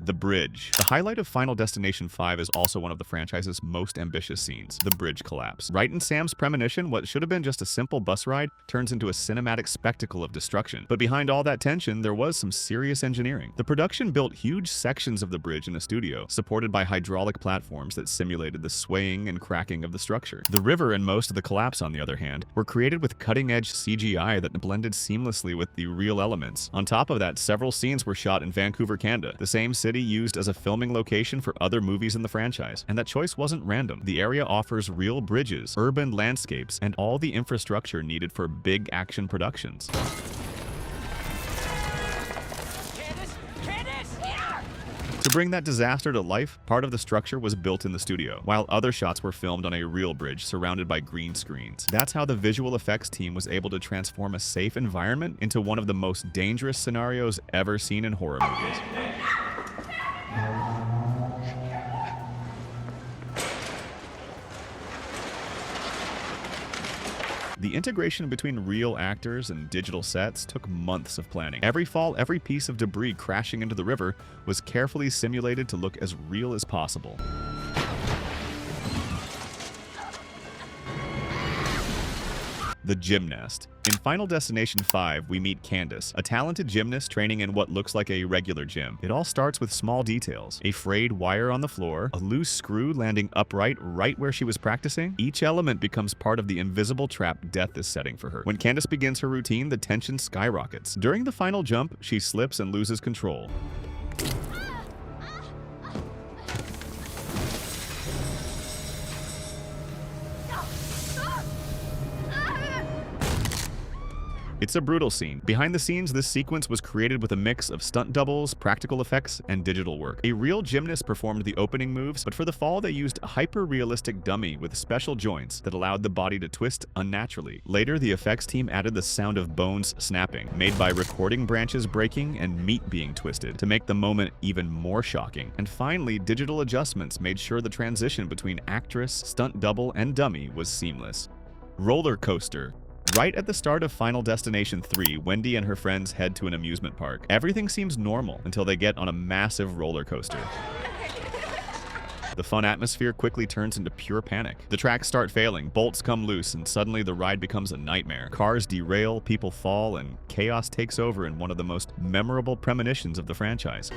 The bridge. The highlight of Final Destination 5 is also one of the franchise's most ambitious scenes, the bridge collapse. Right in Sam's premonition, what should have been just a simple bus ride turns into a cinematic spectacle of destruction. But behind all that tension, there was some serious engineering. The production built huge sections of the bridge in a studio, supported by hydraulic platforms that simulated the swaying and cracking of the structure. The river and most of the collapse, on the other hand, were created with cutting-edge CGI that blended seamlessly with the real elements. On top of that, several scenes were shot in Vancouver, Canada, the same city used as a filming location for other movies in the franchise. And that choice wasn't random. The area offers real bridges, urban landscapes, and all the infrastructure needed for big action productions. To bring that disaster to life, part of the structure was built in the studio, while other shots were filmed on a real bridge surrounded by green screens. That's how the visual effects team was able to transform a safe environment into one of the most dangerous scenarios ever seen in horror movies. The integration between real actors and digital sets took months of planning. Every fall, every piece of debris crashing into the river was carefully simulated to look as real as possible. The gymnast. In Final Destination 5, we meet Candace, a talented gymnast training in what looks like a regular gym. It all starts with small details. A frayed wire on the floor, a loose screw landing upright right where she was practicing. Each element becomes part of the invisible trap Death is setting for her. When Candace begins her routine, the tension skyrockets. During the final jump, she slips and loses control. It's a brutal scene. Behind the scenes, this sequence was created with a mix of stunt doubles, practical effects, and digital work. A real gymnast performed the opening moves, but for the fall they used a hyper-realistic dummy with special joints that allowed the body to twist unnaturally. Later, the effects team added the sound of bones snapping, made by recording branches breaking and meat being twisted, to make the moment even more shocking. And finally, digital adjustments made sure the transition between actress, stunt double, and dummy was seamless. Roller coaster. Right at the start of Final Destination 3, Wendy and her friends head to an amusement park. Everything seems normal until they get on a massive roller coaster. The fun atmosphere quickly turns into pure panic. The tracks start failing, bolts come loose, and suddenly the ride becomes a nightmare. Cars derail, people fall, and chaos takes over in one of the most memorable premonitions of the franchise.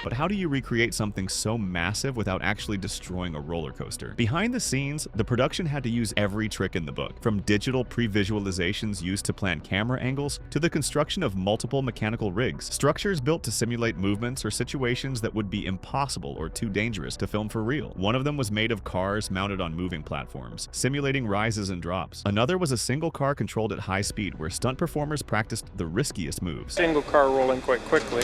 But how do you recreate something so massive without actually destroying a roller coaster? Behind the scenes, the production had to use every trick in the book, from digital pre-visualizations used to plan camera angles to the construction of multiple mechanical rigs, structures built to simulate movements or situations that would be impossible or too dangerous to film for real. One of them was made of cars mounted on moving platforms, simulating rises and drops. Another was a single car controlled at high speed, where stunt performers practiced the riskiest moves. Single car rolling quite quickly.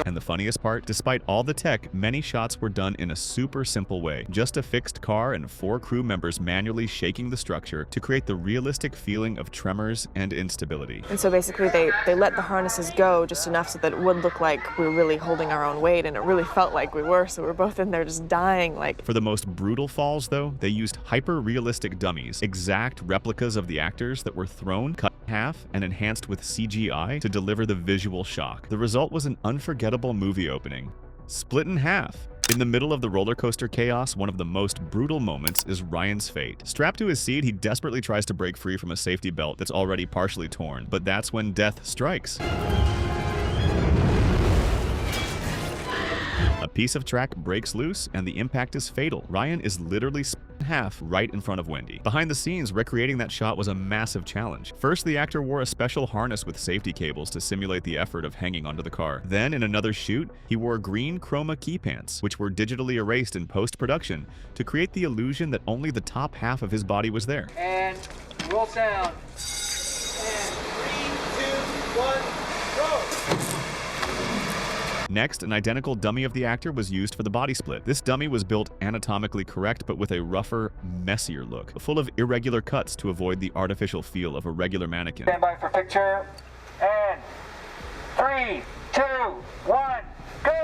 And the funniest part, despite all the tech, many shots were done in a super simple way. Just a fixed car and 4 crew members manually shaking the structure to create the realistic feeling of tremors and instability. And so basically they let the harnesses go just enough so that it would look like we were really holding our own weight, and it really felt like we were, so we're both in there just dying like. For the most brutal falls, though, they used hyper-realistic dummies, exact replicas of the actors that were thrown, cut in half, and enhanced with CGI to deliver the visual shock. The result was an unforgettable movie opening. Split in half. In the middle of the roller coaster chaos, one of the most brutal moments is Ryan's fate. Strapped to his seat, he desperately tries to break free from a safety belt that's already partially torn, but that's when death strikes. A piece of track breaks loose, and the impact is fatal. Ryan is literally split in half right in front of Wendy. Behind the scenes, recreating that shot was a massive challenge. First, the actor wore a special harness with safety cables to simulate the effort of hanging onto the car. Then, in another shoot, he wore green chroma key pants, which were digitally erased in post-production to create the illusion that only the top half of his body was there. And roll sound. And 3, 2, 1, go! Next, an identical dummy of the actor was used for the body split. This dummy was built anatomically correct, but with a rougher, messier look, full of irregular cuts to avoid the artificial feel of a regular mannequin. Stand by for picture. And 3, 2, 1, go!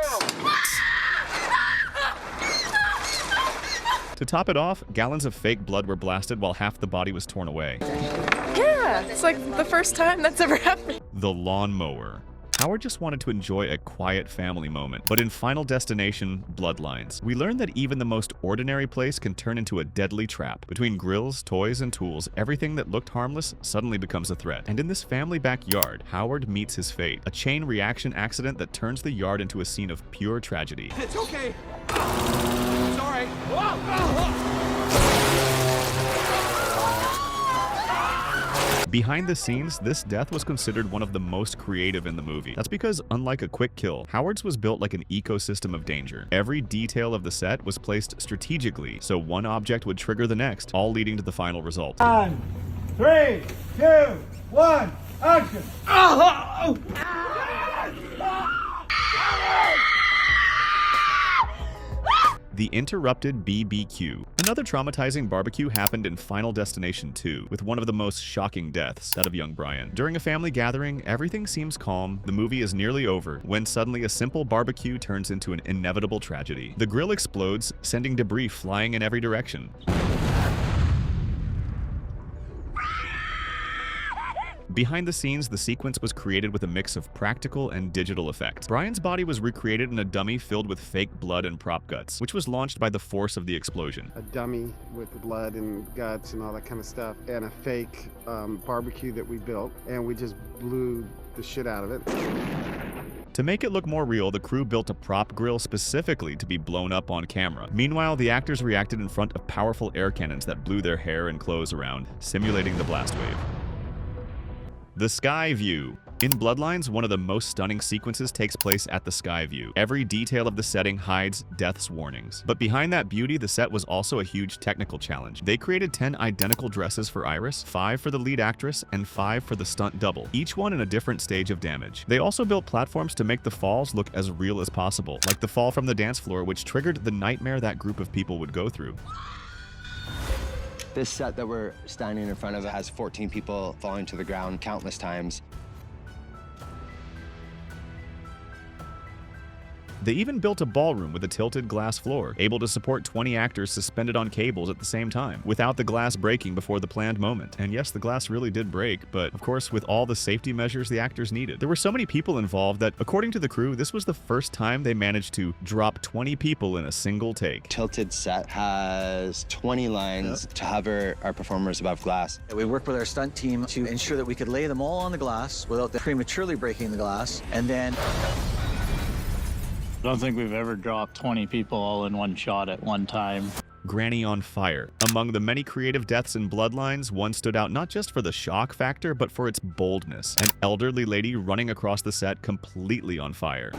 To top it off, gallons of fake blood were blasted while half the body was torn away. Yeah, it's like the first time that's ever happened. The Lawnmower. Howard just wanted to enjoy a quiet family moment, but in Final Destination, Bloodlines, we learned that even the most ordinary place can turn into a deadly trap. Between grills, toys, and tools, everything that looked harmless suddenly becomes a threat. And in this family backyard, Howard meets his fate, a chain reaction accident that turns the yard into a scene of pure tragedy. It's okay. It's all right. Behind the scenes, this death was considered one of the most creative in the movie. That's because, unlike a quick kill, Howard's was built like an ecosystem of danger. Every detail of the set was placed strategically, so one object would trigger the next, all leading to the final result. 3, 2, 1, action! The interrupted BBQ. Another traumatizing barbecue happened in Final Destination 2, with one of the most shocking deaths, that of young Brian. During a family gathering, everything seems calm, the movie is nearly over, when suddenly a simple barbecue turns into an inevitable tragedy. The grill explodes, sending debris flying in every direction. Behind the scenes, the sequence was created with a mix of practical and digital effects. Brian's body was recreated in a dummy filled with fake blood and prop guts, which was launched by the force of the explosion. A dummy with the blood and guts and all that kind of stuff, and a fake barbecue that we built, and we just blew the shit out of it. To make it look more real, the crew built a prop grill specifically to be blown up on camera. Meanwhile, the actors reacted in front of powerful air cannons that blew their hair and clothes around, simulating the blast wave. The Sky View. In Bloodlines, one of the most stunning sequences takes place at the Sky View. Every detail of the setting hides death's warnings. But behind that beauty, the set was also a huge technical challenge. They created 10 identical dresses for Iris, 5 for the lead actress, and 5 for the stunt double, each one in a different stage of damage. They also built platforms to make the falls look as real as possible, like the fall from the dance floor, which triggered the nightmare that group of people would go through. This set that we're standing in front of has 14 people falling to the ground countless times. They even built a ballroom with a tilted glass floor, able to support 20 actors suspended on cables at the same time, without the glass breaking before the planned moment. And yes, the glass really did break, but of course with all the safety measures the actors needed. There were so many people involved that, according to the crew, this was the first time they managed to drop 20 people in a single take. Tilted set has 20 lines to hover our performers above glass. We worked with our stunt team to ensure that we could lay them all on the glass without prematurely breaking the glass, and then I don't think we've ever dropped 20 people all in one shot at one time. Granny on fire. Among the many creative deaths in Bloodlines, one stood out not just for the shock factor, but for its boldness. An elderly lady running across the set completely on fire.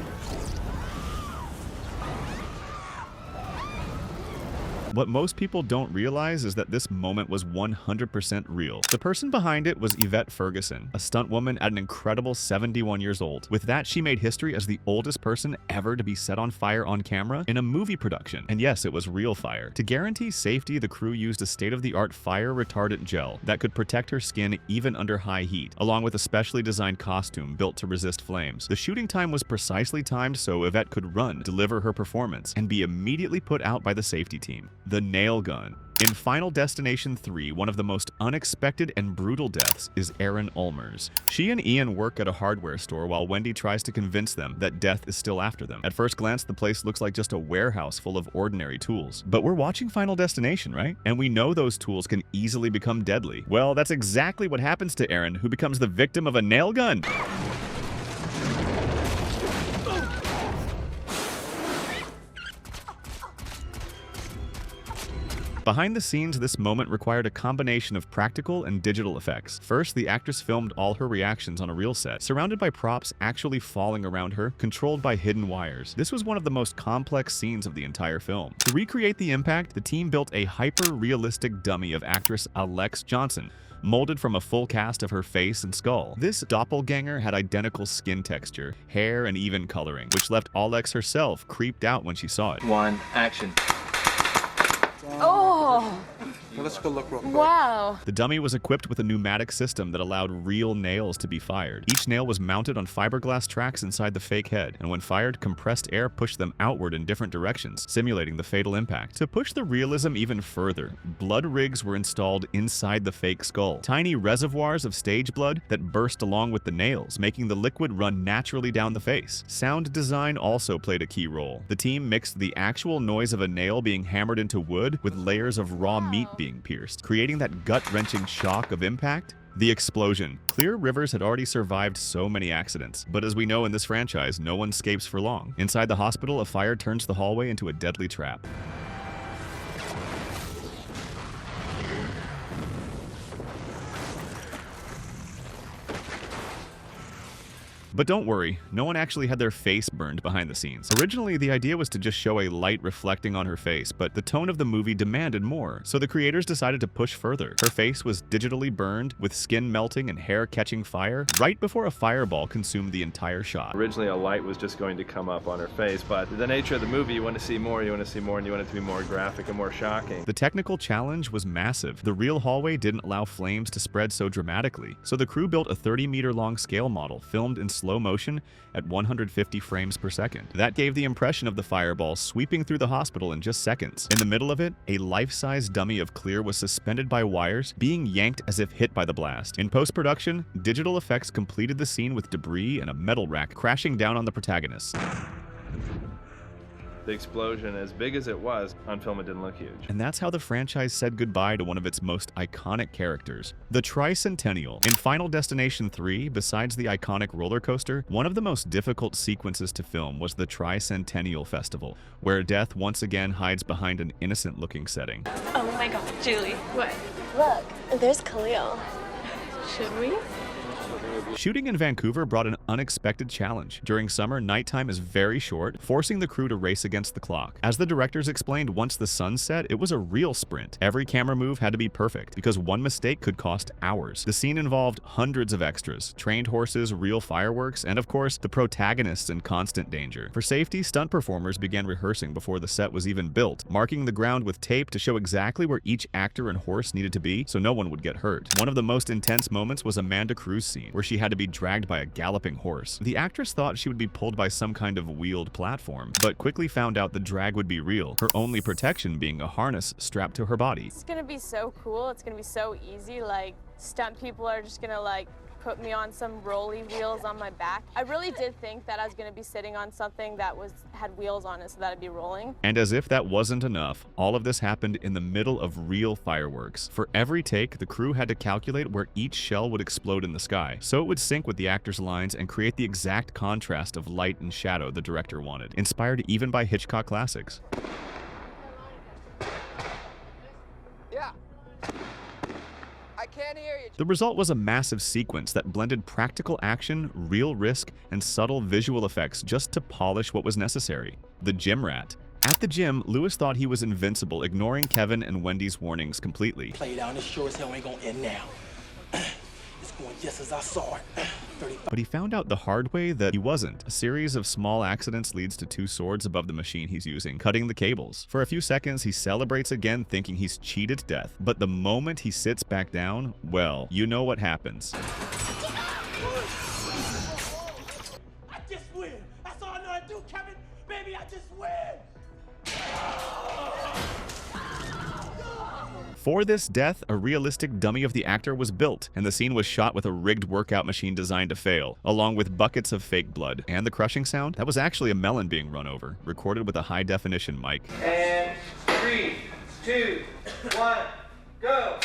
What most people don't realize is that this moment was 100% real. The person behind it was Yvette Ferguson, a stunt woman at an incredible 71 years old. With that, she made history as the oldest person ever to be set on fire on camera in a movie production. And yes, it was real fire. To guarantee safety, the crew used a state-of-the-art fire-retardant gel that could protect her skin even under high heat, along with a specially designed costume built to resist flames. The shooting time was precisely timed so Yvette could run, deliver her performance, and be immediately put out by the safety team. The nail gun. In Final Destination 3, one of the most unexpected and brutal deaths is Erin Ulmer's. She and Ian work at a hardware store while Wendy tries to convince them that death is still after them. At first glance, the place looks like just a warehouse full of ordinary tools. But we're watching Final Destination, right? And we know those tools can easily become deadly. Well, that's exactly what happens to Erin, who becomes the victim of a nail gun. Behind the scenes, this moment required a combination of practical and digital effects. First, the actress filmed all her reactions on a real set, surrounded by props actually falling around her, controlled by hidden wires. This was one of the most complex scenes of the entire film. To recreate the impact, the team built a hyper-realistic dummy of actress Alex Johnson, molded from a full cast of her face and skull. This doppelganger had identical skin texture, hair, and even coloring, which left Alex herself creeped out when she saw it. One, action. Oh! let's go look real quick. Wow. The dummy was equipped with a pneumatic system that allowed real nails to be fired. Each nail was mounted on fiberglass tracks inside the fake head, and when fired, compressed air pushed them outward in different directions, simulating the fatal impact. To push the realism even further, blood rigs were installed inside the fake skull, tiny reservoirs of stage blood that burst along with the nails, making the liquid run naturally down the face. Sound design also played a key role. The team mixed the actual noise of a nail being hammered into wood with layers of raw meat being pierced, creating that gut-wrenching shock of impact. The explosion. Clear Rivers had already survived so many accidents, but as we know in this franchise, no one escapes for long. Inside the hospital, a fire turns the hallway into a deadly trap. But don't worry, no one actually had their face burned behind the scenes. Originally, the idea was to just show a light reflecting on her face, but the tone of the movie demanded more, so the creators decided to push further. Her face was digitally burned, with skin melting and hair catching fire, right before a fireball consumed the entire shot. Originally, a light was just going to come up on her face, but the nature of the movie, you want to see more, and you want it to be more graphic and more shocking. The technical challenge was massive. The real hallway didn't allow flames to spread so dramatically, so the crew built a 30-meter-long scale model filmed in slow motion at 150 frames per second. That gave the impression of the fireball sweeping through the hospital in just seconds. In the middle of it, a life-size dummy of Clear was suspended by wires, being yanked as if hit by the blast. In post-production, digital effects completed the scene with debris and a metal rack crashing down on the protagonist. The explosion, as big as it was, on film it didn't look huge. And that's how the franchise said goodbye to one of its most iconic characters, the Tricentennial. In Final Destination 3, besides the iconic roller coaster, one of the most difficult sequences to film was the Tricentennial Festival, where death once again hides behind an innocent-looking setting. Oh my god, Julie. What? Look, there's Khalil. Should we? Shooting in Vancouver brought an unexpected challenge. During summer, nighttime is very short, forcing the crew to race against the clock. As the directors explained, once the sun set, it was a real sprint. Every camera move had to be perfect, because one mistake could cost hours. The scene involved hundreds of extras, trained horses, real fireworks, and of course, the protagonists in constant danger. For safety, stunt performers began rehearsing before the set was even built, marking the ground with tape to show exactly where each actor and horse needed to be so no one would get hurt. One of the most intense moments was Amanda Cruz's scene, where she had to be dragged by a galloping horse. The actress thought she would be pulled by some kind of wheeled platform, but quickly found out the drag would be real, her only protection being a harness strapped to her body. It's gonna be so cool. It's gonna be so easy. Like, stunt people are just gonna put me on some rolly wheels on my back. I really did think that I was gonna be sitting on something that had wheels on it, so that'd be rolling. And as if that wasn't enough, all of this happened in the middle of real fireworks. For every take, the crew had to calculate where each shell would explode in the sky, so it would sync with the actors' lines and create the exact contrast of light and shadow the director wanted, inspired even by Hitchcock classics. Yeah. I can't hear you. The result was a massive sequence that blended practical action, real risk, and subtle visual effects just to polish what was necessary. The Gym Rat. At the gym, Lewis thought he was invincible, ignoring Kevin and Wendy's warnings completely. Play down, this sure as hell ain't gonna end now. It's going just as I saw it. But he found out the hard way that he wasn't. A series of small accidents leads to two swords above the machine he's using, cutting the cables. For a few seconds, he celebrates again, thinking he's cheated death. But the moment he sits back down, well, you know what happens. I just win. That's all I know how to do, Kevin. Baby, I just win. For this death, a realistic dummy of the actor was built, and the scene was shot with a rigged workout machine designed to fail, along with buckets of fake blood. And the crushing sound? That was actually a melon being run over, recorded with a high-definition mic. And 3, 2, 1, go!